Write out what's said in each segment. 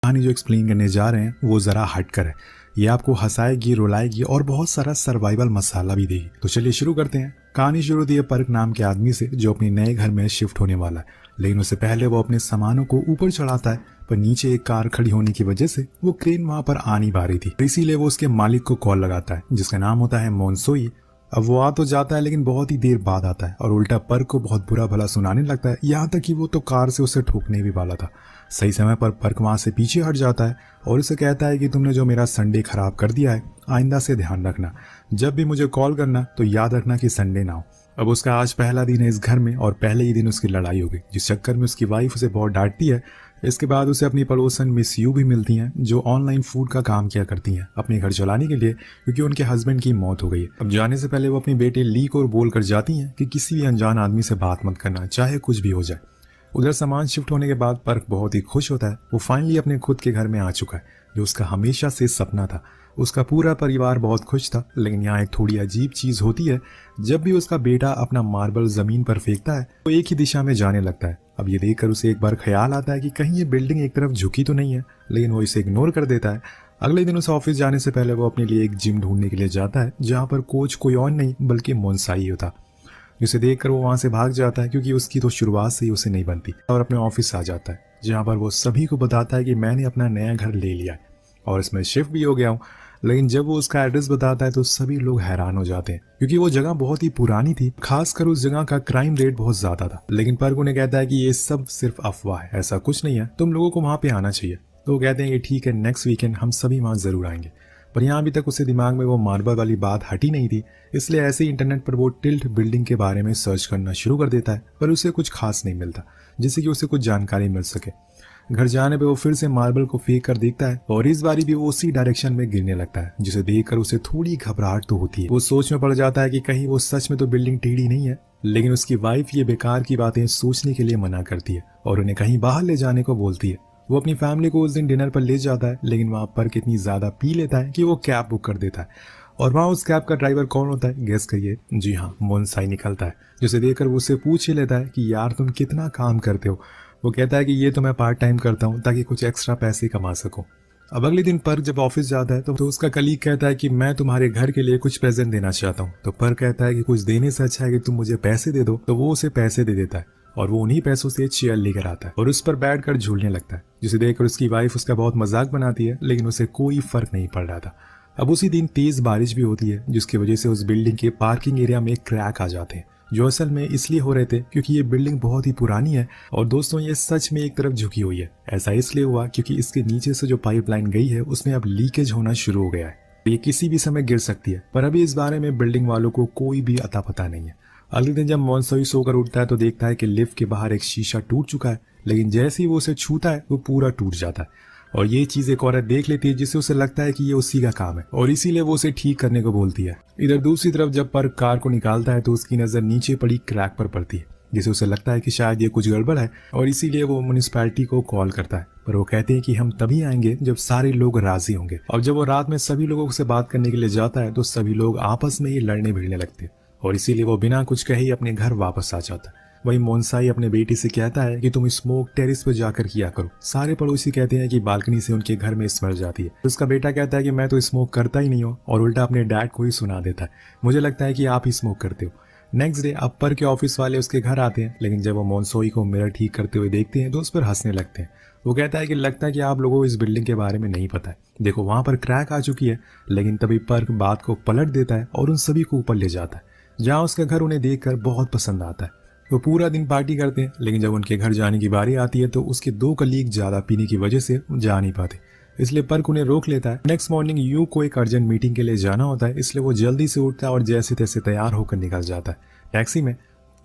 कहानी जो एक्सप्लेन करने जा रहे हैं वो ज़रा हटकर है। ये आपको हंसाएगी, रुलाएगी और बहुत सारा सर्वाइवल मसाला भी देगी। तो चलिए शुरू करते हैं। कहानी शुरू होती है पर्क नाम के आदमी से जो अपने नए घर में शिफ्ट होने वाला है, लेकिन उससे पहले वो अपने सामानों को ऊपर चढ़ाता है। पर नीचे एक कार खड़ी होने की वजह से वो क्रेन वहां पर आ नहीं पा रही थी, इसीलिए वो उसके मालिक को कॉल लगाता है जिसका नाम होता है मोनसोई। अब वो आ तो जाता है लेकिन बहुत ही देर बाद आता है और उल्टा पर्क को बहुत बुरा भला सुनाने लगता है, यहाँ तक कि वो तो कार से उसे ठोकने भी वाला था। सही समय पर पर्क वहां से पीछे हट जाता है और उसे कहता है कि तुमने जो मेरा संडे खराब कर दिया है, आइंदा से ध्यान रखना। जब भी मुझे कॉल करना तो याद रखना कि संडे ना हो। अब उसका आज पहला दिन है इस घर में और पहले ही दिन उसकी लड़ाई हो गई, जिस चक्कर में उसकी वाइफ उसे बहुत डांटती है। इसके बाद उसे अपनी पड़ोसन मिस यू भी मिलती हैं जो ऑनलाइन फूड का काम किया करती हैं अपने घर चलाने के लिए, क्योंकि उनके हस्बैंड की मौत हो गई है। अब जाने से पहले वो अपनी बेटे ली को बोल कर जाती हैं कि किसी भी अनजान आदमी से बात मत करना, चाहे कुछ भी हो जाए। उधर सामान शिफ्ट होने के बाद पर्क बहुत ही खुश होता है। वो फाइनली अपने खुद के घर में आ चुका है जो उसका हमेशा से सपना था। उसका पूरा परिवार बहुत खुश था, लेकिन यहाँ एक थोड़ी अजीब चीज होती है। जब भी उसका बेटा अपना मार्बल जमीन पर फेंकता है वो एक ही दिशा में जाने लगता है। अब ये देखकर उसे एक बार ख्याल आता है कि कहीं ये बिल्डिंग एक तरफ झुकी तो नहीं है, लेकिन वो इसे इग्नोर कर देता है। अगले दिन उसे ऑफिस जाने से पहले वो अपने लिए एक जिम ढूंढने के लिए जाता है जहाँ पर कोच कोई और नहीं बल्कि मोनसाई होता, जिसे देखकर वो वहां से भाग जाता है क्योंकि उसकी तो शुरुआत से ही उसे नहीं बनती, और अपने ऑफिस आ जाता है जहाँ पर वो सभी को बताता है कि मैंने अपना नया घर ले लिया है और इसमें शिफ्ट भी हो गया हूँ। लेकिन जब वो उसका एड्रेस बताता है तो सभी लोग हैरान हो जाते हैं क्योंकि वो जगह बहुत ही पुरानी थी, खासकर उस जगह का क्राइम रेट बहुत ज्यादा था। लेकिन पर्क उन्हें कहता है कि ये सब सिर्फ अफवाह है, ऐसा कुछ नहीं है, तुम लोगों को वहां पे आना चाहिए। तो वो कहते हैं कि ठीक है, नेक्स्ट वीकेंड हम सभी वहां जरूर आएंगे। पर यहाँ अभी तक उसे दिमाग में वो मार्बल वाली बात हटी नहीं थी, इसलिए ऐसे ही इंटरनेट पर वो टिल्ट बिल्डिंग के बारे में सर्च करना शुरू कर देता है, पर उसे कुछ खास नहीं मिलता जिससे कि उसे कुछ जानकारी मिल सके। घर जाने पे वो फिर से मार्बल को फेंक कर देखता है और इस बारी भी वो उसी डायरेक्शन में गिरने लगता है, जिसे देखकर उसे थोड़ी घबराहट तो होती है। वो सोच में पड़ जाता है कि कहीं वो सच में तो बिल्डिंग टेढ़ी नहीं है, लेकिन उसकी वाइफ ये बेकार की बातें सोचने के लिए मना करती है और उन्हें कहीं बाहर ले जाने को बोलती है। वो अपनी फैमिली को उस दिन डिनर पर ले जाता है, लेकिन वहां पर कितनी ज्यादा पी लेता है कि वो कैब बुक कर देता है। और वहां उस कैब का ड्राइवर कौन होता है, गेस करिए? जी हाँ, मोनसाई निकलता है, जिसे देखकर वो उससे पूछ ही लेता है कि यार तुम कितना काम करते हो। वो कहता है कि ये तो मैं पार्ट टाइम करता हूँ ताकि कुछ एक्स्ट्रा पैसे कमा सकूं। अब अगले दिन पर्क जब ऑफिस जाता है तो उसका कलीग कहता है कि मैं तुम्हारे घर के लिए कुछ प्रेजेंट देना चाहता हूँ। तो पर्क कहता है कि कुछ देने से अच्छा है कि तुम मुझे पैसे दे दो। तो वो उसे पैसे दे देता है और वो उन्हीं पैसों से चेयर लेकर आता है और उस पर बैठकर झूलने लगता है, जिसे देखकर उसकी वाइफ उसका बहुत मजाक बनाती है, लेकिन उसे कोई फर्क नहीं पड़ रहा था। अब उसी दिन तेज बारिश भी होती है, जिसकी वजह से उस बिल्डिंग के पार्किंग एरिया में क्रैक आ जाते हैं, जो असल में इसलिए हो रहे थे क्योंकि ये बिल्डिंग बहुत ही पुरानी है और दोस्तों ये सच में एक तरफ झुकी हुई है। ऐसा इसलिए हुआ क्योंकि इसके नीचे से जो पाइपलाइन गई है उसमें अब लीकेज होना शुरू हो गया है। ये किसी भी समय गिर सकती है, पर अभी इस बारे में बिल्डिंग वालों को कोई भी अता पता नहीं है। अगले दिन जब मोनसोई सोकर उठता है तो देखता है कि लिफ्ट के बाहर एक शीशा टूट चुका है, लेकिन जैसे ही वो उसे छूता है वो पूरा टूट जाता है और ये चीज एक औरत देख लेती है, जिससे उसे लगता है कि ये उसी का काम है और इसीलिए वो उसे ठीक करने को बोलती है। इधर दूसरी तरफ जब पर्क कार को निकालता है तो उसकी नजर नीचे पड़ी क्रैक पर पड़ती है, जिसे उसे लगता है कि शायद ये कुछ गड़बड़ है और इसीलिए वो म्युनिसिपैलिटी को कॉल करता है। पर वो कहते हैं कि हम तभी आएंगे जब सारे लोग राजी होंगे। और जब वो रात में सभी लोगों से बात करने के लिए जाता है तो सभी लोग आपस में ही लड़ने भिड़ने लगते हैं और इसीलिए वो बिना कुछ कहे ही अपने घर वापस आ जाता है। वही मोनसाई अपने बेटी से कहता है कि तुम स्मोक टेरिस पर जाकर किया करो। सारे पड़ोसी कहते हैं कि बालकनी से उनके घर में स्मेल जाती है। उसका बेटा कहता है कि मैं तो स्मोक करता ही नहीं हूँ और उल्टा अपने डैड को ही सुना देता है, मुझे लगता है कि आप ही स्मोक करते हो। नेक्स्ट डे अब पर्क के ऑफिस वाले उसके घर आते हैं, लेकिन जब वो मोनसोई को मिरर ठीक करते हुए देखते हैं तो उस पर हंसने लगते हैं। वो कहता है कि लगता है कि आप लोगों को इस बिल्डिंग के बारे में नहीं पता है, देखो वहां पर क्रैक आ चुकी है। लेकिन तभी पर्क बात को पलट देता है और उन सभी को ऊपर ले जाता है, जहाँ उसका घर उन्हें देखकर बहुत पसंद आता है। वो पूरा दिन पार्टी करते हैं, लेकिन जब उनके घर जाने की बारी आती है तो उसके दो कलीग ज्यादा पीने की वजह से जा नहीं पाते, इसलिए पर्क उन्हें रोक लेता है। नेक्स्ट मॉर्निंग यू को एक अर्जेंट मीटिंग के लिए जाना होता है, इसलिए वो जल्दी से उठता है और जैसे तैसे तैयार होकर निकल जाता है टैक्सी में।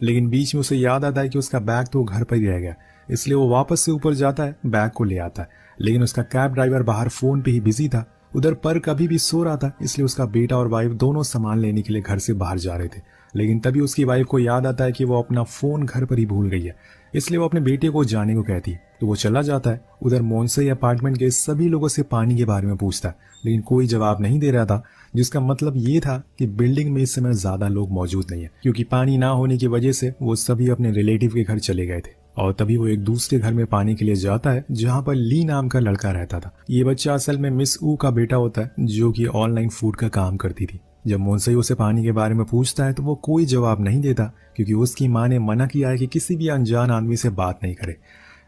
लेकिन बीच में उसे याद आता है कि उसका बैग तो घर पर ही रह गया, इसलिए वो वापस से ऊपर जाता है, बैग को ले आता है। लेकिन उसका कैब ड्राइवर बाहर फोन पे ही बिजी था। उधर पर्क अभी भी सो रहा था, इसलिए उसका बेटा और वाइफ दोनों सामान लेने के लिए घर से बाहर जा रहे थे। लेकिन तभी उसकी वाइफ को याद आता है कि वो अपना फोन घर पर ही भूल गई है, इसलिए वो अपने बेटे को जाने को कहती है, तो वो चला जाता है। उधर मोनसोई अपार्टमेंट के सभी लोगों से पानी के बारे में पूछता है, लेकिन कोई जवाब नहीं दे रहा था, जिसका मतलब ये था कि बिल्डिंग में इस समय ज्यादा लोग मौजूद नहीं है, क्योंकि पानी ना होने की वजह से वो सभी अपने रिलेटिव के घर चले गए थे। और तभी वो एक दूसरे घर में पानी के लिए जाता है जहाँ पर ली नाम का लड़का रहता था। ये बच्चा असल में मिस ऊ का बेटा होता है जो कि ऑनलाइन फूड का काम करती थी। जब मोनसाई उसे पानी के बारे में पूछता है तो वो कोई जवाब नहीं देता क्योंकि उसकी माँ ने मना किया है कि किसी भी अनजान आदमी से बात नहीं करे।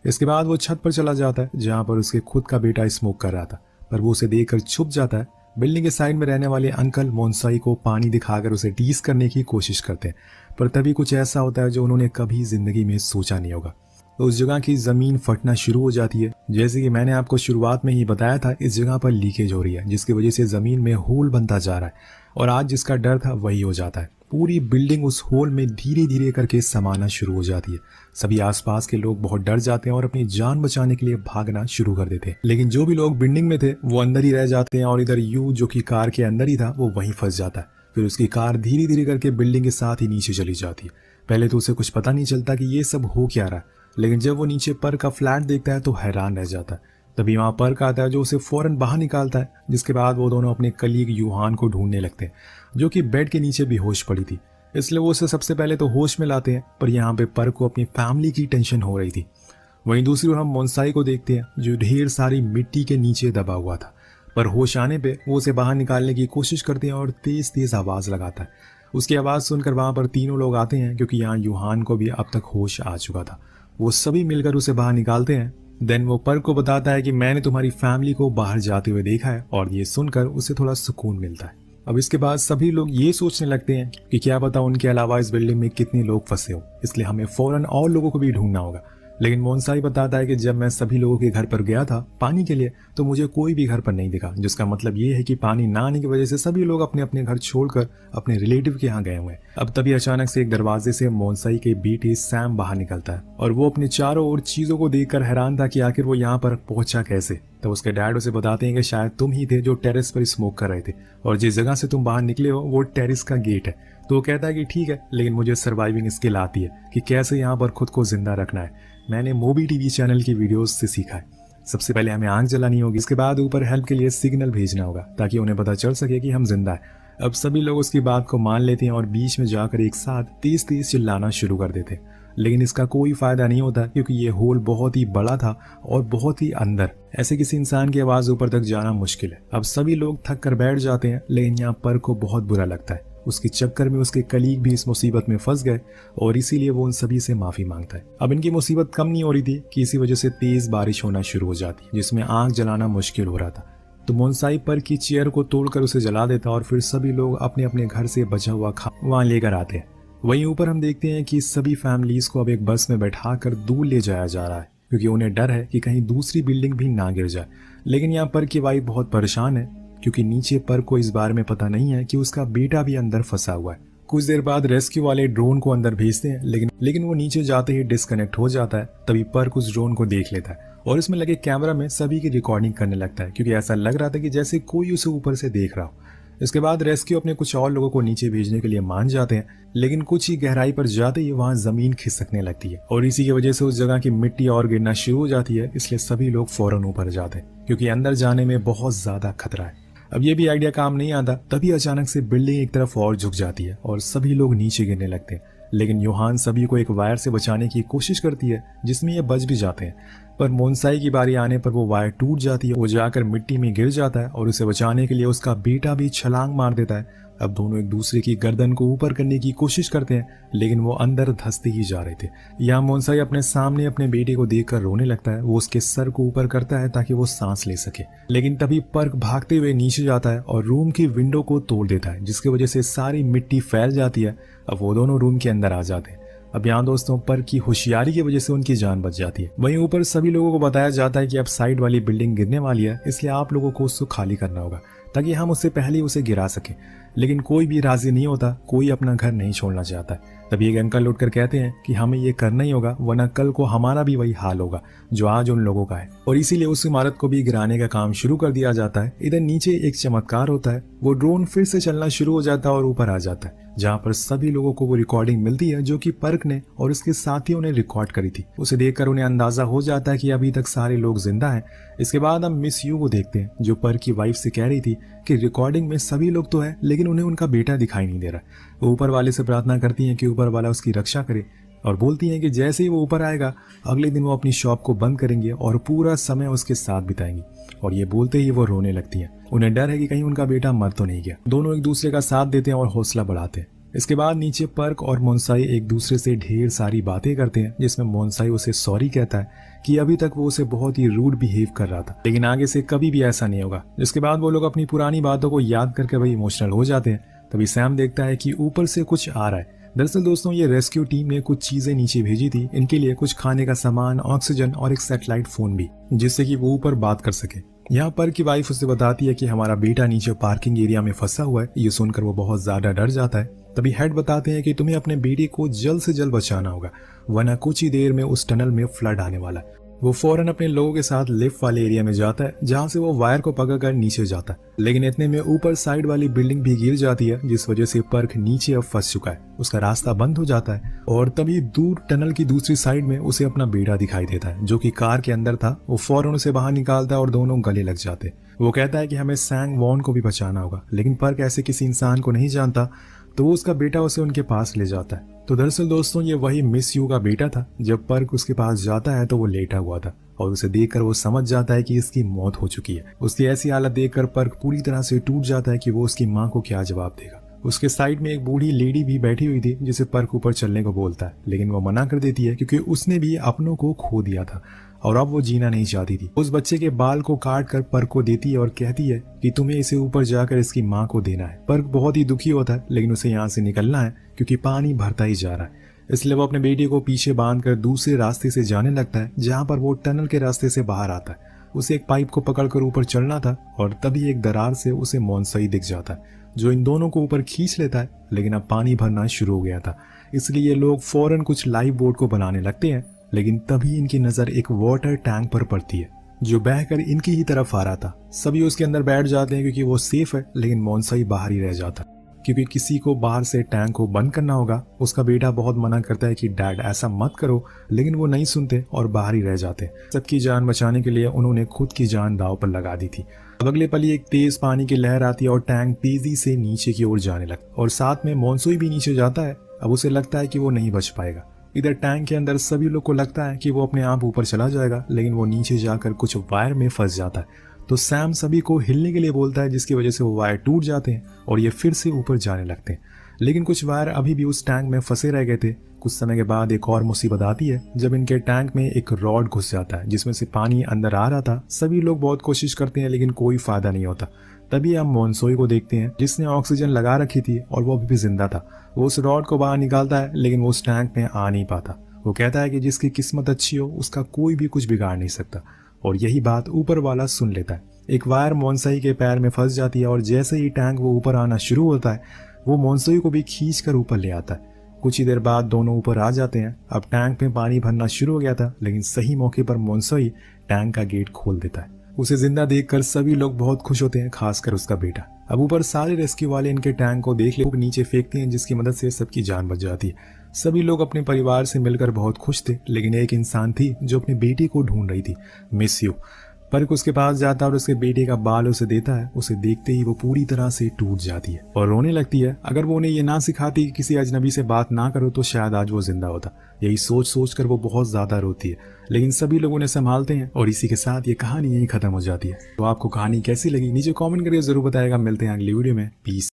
इसके बाद वो छत पर चला जाता है जहाँ पर उसके खुद का बेटा स्मोक कर रहा था, पर वो उसे देखकर छुप जाता है। बिल्डिंग के साइड में रहने वाले अंकल मोनसाई को पानी दिखाकर उसे टीज करने की कोशिश करते हैं, पर तभी कुछ ऐसा होता है जो उन्होंने कभी जिंदगी में सोचा नहीं होगा। तो उस जगह की जमीन फटना शुरू हो जाती है। जैसे कि मैंने आपको शुरुआत में ही बताया था, इस जगह पर लीकेज हो रही है जिसकी वजह से जमीन में होल बनता जा रहा है, और आज जिसका डर था वही हो जाता है। पूरी बिल्डिंग उस होल में धीरे धीरे करके समाना शुरू हो जाती है। सभी आसपास के लोग बहुत डर जाते हैं और अपनी जान बचाने के लिए भागना शुरू कर देते हैं, लेकिन जो भी लोग बिल्डिंग में थे वो अंदर ही रह जाते हैं और इधर यू जो कि कार के अंदर ही था वो वहीं फंस जाता है। फिर उसकी कार धीरे धीरे करके बिल्डिंग के साथ ही नीचे चली जाती है। पहले तो उसे कुछ पता नहीं चलता कि ये सब हो क्या रहा है, लेकिन जब वो नीचे पर का फ्लैट देखता है तो हैरान रह जाता है। तभी वहां पर आता है जो उसे फौरन बाहर निकालता है, जिसके बाद वो दोनों अपने कलीग यूहान को ढूंढने लगते हैं जो कि बेड के नीचे बेहोश पड़ी थी। इसलिए वो उसे सबसे पहले तो होश में लाते हैं, पर यहाँ पे पर को अपनी फैमिली की टेंशन हो रही थी। वहीं दूसरी ओर हम मोनसाई को देखते हैं जो ढेर सारी मिट्टी के नीचे दबा हुआ था, पर होश आने पे वो उसे बाहर निकालने की कोशिश करते हैं और तेज तेज आवाज लगाता है। उसकी आवाज सुनकर वहां पर तीनों लोग आते हैं क्योंकि यहाँ यूहान को भी अब तक होश आ चुका था। वो सभी मिलकर उसे बाहर निकालते हैं। देन वो पर को बताता है कि मैंने तुम्हारी फैमिली को बाहर जाते हुए देखा है, और ये सुनकर उसे थोड़ा सुकून मिलता है। अब इसके बाद सभी लोग ये सोचने लगते हैं कि क्या पता उनके अलावा इस बिल्डिंग में कितने लोग फंसे हो, इसलिए हमें फौरन और लोगों को भी ढूंढना होगा। लेकिन मोनसाई बताता है कि जब मैं सभी लोगों के घर पर गया था पानी के लिए तो मुझे कोई भी घर पर नहीं दिखा, जिसका मतलब ये है कि पानी ना आने की वजह से सभी लोग अपने अपने घर छोड़कर अपने रिलेटिव के यहाँ गए हुए हैं। अब तभी अचानक से एक दरवाजे से मोनसाई के बेटे सैम बाहर निकलता है और वो अपने चारों ओर चीजों को देखकर हैरान था कि आखिर वो यहाँ पर पहुंचा कैसे। तो उसके डैड उसे बताते हैं कि शायद तुम ही थे जो टेरेस पर स्मोक कर रहे थे, और जिस जगह से तुम बाहर निकले हो वो टेरेस का गेट है। तो वो कहता है कि ठीक है, लेकिन मुझे सर्वाइविंग स्किल आती है कि कैसे यहाँ पर खुद को जिंदा रखना है। मैंने मोबी टीवी चैनल की वीडियोस से सीखा है। सबसे पहले हमें आग जलानी होगी, इसके बाद ऊपर हेल्प के लिए सिग्नल भेजना होगा ताकि उन्हें पता चल सके कि हम जिंदा है। अब सभी लोग उसकी बात को मान लेते हैं और बीच में जाकर एक साथ तेज तेज चिल्लाना शुरू कर देते हैं, लेकिन इसका कोई फायदा नहीं होता क्योंकि ये होल बहुत ही बड़ा था और बहुत ही अंदर। ऐसे किसी इंसान की आवाज ऊपर तक जाना मुश्किल है। अब सभी लोग थक कर बैठ जाते हैं, लेकिन यहाँ पर को बहुत बुरा लगता है। उसके चक्कर में उसके कलीग भी इस मुसीबत में फंस गए और इसीलिए वो उन सभी से माफी मांगता है। अब इनकी मुसीबत कम नहीं हो रही थी कि इसी वजह से तेज बारिश होना शुरू हो जाती, जिसमें आग जलाना मुश्किल हो रहा था। तो मोनसाई पर की चेयर को तोड़कर उसे जला देता और फिर सभी लोग अपने अपने घर से बचा हुआ वहां लेकर आते हैं। वहीं ऊपर हम देखते हैं कि सभी फैमिलीज को अब एक बस में बैठाकर दूर ले जाया जा रहा है क्योंकि उन्हें डर है कि कहीं दूसरी बिल्डिंग भी ना गिर जाए। लेकिन यहाँ पर की वाइफ बहुत परेशान है क्योंकि नीचे पर को इस बारे में पता नहीं है कि उसका बेटा भी अंदर फंसा हुआ है। कुछ देर बाद रेस्क्यू वाले ड्रोन को अंदर भेजते हैं, लेकिन वो नीचे जाते ही डिस्कनेक्ट हो जाता है। तभी पर उस ड्रोन को देख लेता है और इसमें लगे कैमरा में सभी की रिकॉर्डिंग करने लगता है क्योंकि ऐसा लग रहा था कि जैसे कोई उसे ऊपर से देख रहा हो। इसके बाद रेस्क्यू अपने कुछ और लोगों को नीचे भेजने के लिए मान जाते हैं, लेकिन कुछ ही गहराई पर जाते ही वहां जमीन खिसकने लगती है और इसी की वजह से उस जगह की मिट्टी और गिरना शुरू हो जाती है। इसलिए सभी लोग फौरन ऊपर जाते हैं क्योंकि अंदर जाने में बहुत ज्यादा खतरा है। अब ये भी आइडिया काम नहीं आता, तभी अचानक से बिल्डिंग एक तरफ और झुक जाती है और सभी लोग नीचे गिरने लगते हैं। लेकिन यूहान सभी को एक वायर से बचाने की कोशिश करती है जिसमें ये बच भी जाते हैं, पर मोनसाई की बारी आने पर वो वायर टूट जाती है। वो जाकर मिट्टी में गिर जाता है और उसे बचाने के लिए उसका बेटा भी छलांग मार देता है। अब दोनों एक दूसरे की गर्दन को ऊपर करने की कोशिश करते हैं, लेकिन वो अंदर धंसते ही जा रहे थे। यहाँ मोनसाई अपने सामने अपने बेटे को देखकर रोने लगता है। वो उसके सर को ऊपर करता है ताकि वो सांस ले सके, लेकिन तभी पर्क भागते हुए नीचे जाता है और रूम की विंडो को तोड़ देता है, जिसकी वजह से सारी मिट्टी फैल जाती है। अब वो दोनों रूम के अंदर आ जाते हैं। अब यहाँ दोस्तों पर की होशियारी की वजह से उनकी जान बच जाती है। वहीं ऊपर सभी लोगों को बताया जाता है कि अब साइड वाली बिल्डिंग गिरने वाली है, इसलिए आप लोगों को उसको खाली करना होगा ताकि हम उससे पहले उसे गिरा सके। लेकिन कोई भी राजी नहीं होता, कोई अपना घर नहीं छोड़ना चाहता। तभी एक अंकल उठकर कहते हैं कि हमें ये करना ही होगा, वरना कल को हमारा भी वही हाल होगा जो आज उन लोगों का है, और इसीलिए उस इमारत को भी गिराने का काम शुरू कर दिया जाता है। इधर नीचे एक चमत्कार होता है, वो ड्रोन फिर से चलना शुरू हो जाता है और ऊपर आ जाता है, जहाँ पर सभी लोगों को वो रिकॉर्डिंग मिलती है जो कि पर्क ने और उसके साथियों ने रिकॉर्ड करी थी। उसे देखकर उन्हें अंदाजा हो जाता है कि अभी तक सारे लोग जिंदा हैं। इसके बाद हम मिस यू को देखते हैं जो पर्क की वाइफ से कह रही थी कि रिकॉर्डिंग में सभी लोग तो है, लेकिन उन्हें उनका बेटा दिखाई नहीं दे रहा। वो ऊपर वाले से प्रार्थना करती हैं कि ऊपर वाला उसकी रक्षा करे, और बोलती हैं कि जैसे ही वो ऊपर आएगा अगले दिन वो अपनी शॉप को बंद करेंगे और पूरा समय उसके साथ बिताएंगी। और ये बोलते ही वो रोने लगती हैं। उन्हें डर है कि कहीं उनका बेटा मर तो नहीं गया। दोनों एक दूसरे का साथ देते हैं और हौसला बढ़ाते हैं। इसके बाद नीचे पर्क और मोन्साई एक दूसरे से ढेर सारी बातें करते हैं, जिसमें मोन्साई उसे सॉरी कहता है कि अभी तक वो उसे बहुत ही रूड बिहेव कर रहा था, लेकिन आगे से कभी भी ऐसा नहीं होगा। जिसके बाद वो लोग अपनी पुरानी बातों को याद करके वही इमोशनल हो जाते हैं। तभी सैम देखता है कि ऊपर से कुछ आ रहा है। दरअसल दोस्तों ये रेस्क्यू टीम ने कुछ चीजें नीचे भेजी थी, इनके लिए कुछ खाने का सामान, ऑक्सीजन और एक सैटेलाइट फोन भी, जिससे कि वो ऊपर बात कर सके। यहाँ पर की वाइफ उसे बताती है कि हमारा बेटा नीचे पार्किंग एरिया में फंसा हुआ है। ये सुनकर वो बहुत ज्यादा डर जाता है। तभी हेड बताते हैं कि तुम्हें अपने बेटे को जल्द से जल्द बचाना होगा, वरना कुछ ही देर में उस टनल में फ्लड आने वाला है। वो फौरन अपने लोगों के साथ लिफ्ट वाले एरिया में जाता है, जहां से वो वायर को पकड़कर नीचे जाता है। लेकिन इतने में ऊपर साइड वाली बिल्डिंग भी गिर जाती है, जिस वजह से पर्क नीचे अब फंस चुका है। उसका रास्ता बंद हो जाता है और तभी दूर टनल की दूसरी साइड में उसे अपना बेटा दिखाई देता है, जो कि कार के अंदर था। वो फौरन उसे बाहर निकालता है और दोनों गले लग जाते हैं। वो कहता है कि हमें सैंग वॉन को भी बचाना होगा, लेकिन पर्क ऐसे किसी इंसान को नहीं जानता, तो वो उसका बेटा उसे उनके पास ले जाता है। तो दरअसल दोस्तों ये वही मिस यू का बेटा था। जब पर्क उसके पास जाता है तो वो लेटा हुआ था और उसे देखकर वो समझ जाता है कि इसकी मौत हो चुकी है। उसकी ऐसी हालत देखकर पर्क पूरी तरह से टूट जाता है कि वो उसकी माँ को क्या जवाब देगा। उसके साइड में एक बूढ़ी लेडी भी बैठी हुई थी, जिसे पर्क ऊपर चलने को बोलता है, लेकिन वो मना कर देती है क्योंकि उसने भी अपनों को खो दिया था और अब वो जीना नहीं चाहती थी। उस बच्चे के बाल को काट कर पर्क को देती है और कहती है कि तुम्हें इसे ऊपर जाकर इसकी माँ को देना है। पर्क बहुत ही दुखी होता है, लेकिन उसे यहाँ से निकलना है क्योंकि पानी भरता ही जा रहा है। इसलिए वो अपने बेटे को पीछे बांधकर दूसरे रास्ते से जाने लगता है, जहाँ पर वो टनल के रास्ते से बाहर आता है। उसे एक पाइप को पकड़कर ऊपर चढ़ना था और तभी एक दरार से उसे मोन्साई दिख जाता है, जो इन दोनों को ऊपर खींच लेता है। लेकिन अब पानी भरना शुरू हो गया था, इसलिए लोग फौरन कुछ लाइफ बोट को बनाने लगते हैं। लेकिन तभी इनकी नजर एक वाटर टैंक पर पड़ती है, जो बहकर इनकी ही तरफ आ रहा था। सभी उसके अंदर बैठ जाते हैं क्योंकि वो सेफ है, लेकिन मोन्साई बाहर ही रह जाता है क्योंकि किसी को बाहर से टैंक को बंद करना होगा। उसका बेटा बहुत मना करता है कि डैड ऐसा मत करो, लेकिन वो नहीं सुनते और बाहर ही रह जाते। सबकी जान बचाने के लिए उन्होंने खुद की जान दांव पर लगा दी थी। अब अगले पल एक तेज पानी की लहर आती है और टैंक तेजी से नीचे की ओर जाने लगता और साथ में मोन्सोई भी नीचे जाता है। अब उसे लगता है कि वो नहीं बच पाएगा। इधर टैंक के अंदर सभी लोग को लगता है कि वो अपने आप ऊपर चला जाएगा, लेकिन वो नीचे जाकर कुछ वायर में फंस जाता है। तो सैम सभी को हिलने के लिए बोलता है, जिसकी वजह से वो वायर टूट जाते हैं और ये फिर से ऊपर जाने लगते हैं। लेकिन कुछ वायर अभी भी उस टैंक में फंसे रह गए थे। कुछ समय के बाद एक और मुसीबत आती है, जब इनके टैंक में एक रॉड घुस जाता है, जिसमें से पानी अंदर आ रहा था। सभी लोग बहुत कोशिश करते हैं, लेकिन कोई फायदा नहीं होता। तभी हम मोन्सोई को देखते हैं, जिसने ऑक्सीजन लगा रखी थी और वो अभी भी जिंदा था। वो उस रॉड को बाहर निकालता है, लेकिन वो उस टैंक में आ नहीं पाता। वो कहता है कि जिसकी किस्मत अच्छी हो उसका कोई भी कुछ बिगाड़ नहीं सकता, और यही बात ऊपर वाला सुन लेता है। एक वायर मोन्साई के पैर में फंस जाती है और जैसे ही टैंक वो ऊपर आना शुरू होता है, वो मोन्साई को भी खींच कर ऊपर ले आता है। कुछ ही देर बाद दोनों ऊपर आ जाते हैं। अब टैंक में पानी भरना शुरू हो गया था, लेकिन सही मौके पर मोन्साई टैंक का गेट खोल देता है। उसे जिंदा देखकर सभी लोग बहुत खुश होते हैं, खासकर उसका बेटा। अब ऊपर सारे रेस्क्यू वाले इनके टैंक को देख ले नीचे फेंकते हैं, जिसकी मदद से सबकी जान बच जाती है। सभी लोग अपने परिवार से मिलकर बहुत खुश थे, लेकिन एक इंसान थी जो अपने बेटे को ढूंढ रही थी, मिस यू। पर्क उसके पास जाता है और उसके बेटे का बाल उसे देता है। उसे देखते ही वो पूरी तरह से टूट जाती है और रोने लगती है। अगर वो उन्हें ये ना सिखाती कि किसी अजनबी से बात ना करो, तो शायद आज वो जिंदा होता। यही सोच सोच कर वो बहुत ज्यादा रोती है, लेकिन सभी लोग उन्हें संभालते हैं और इसी के साथ ये कहानी यहीं खत्म हो जाती है। तो आपको कहानी कैसी लगी नीचे कमेंट करके जरूर बताएगा। मिलते हैं अगली वीडियो में। पीस।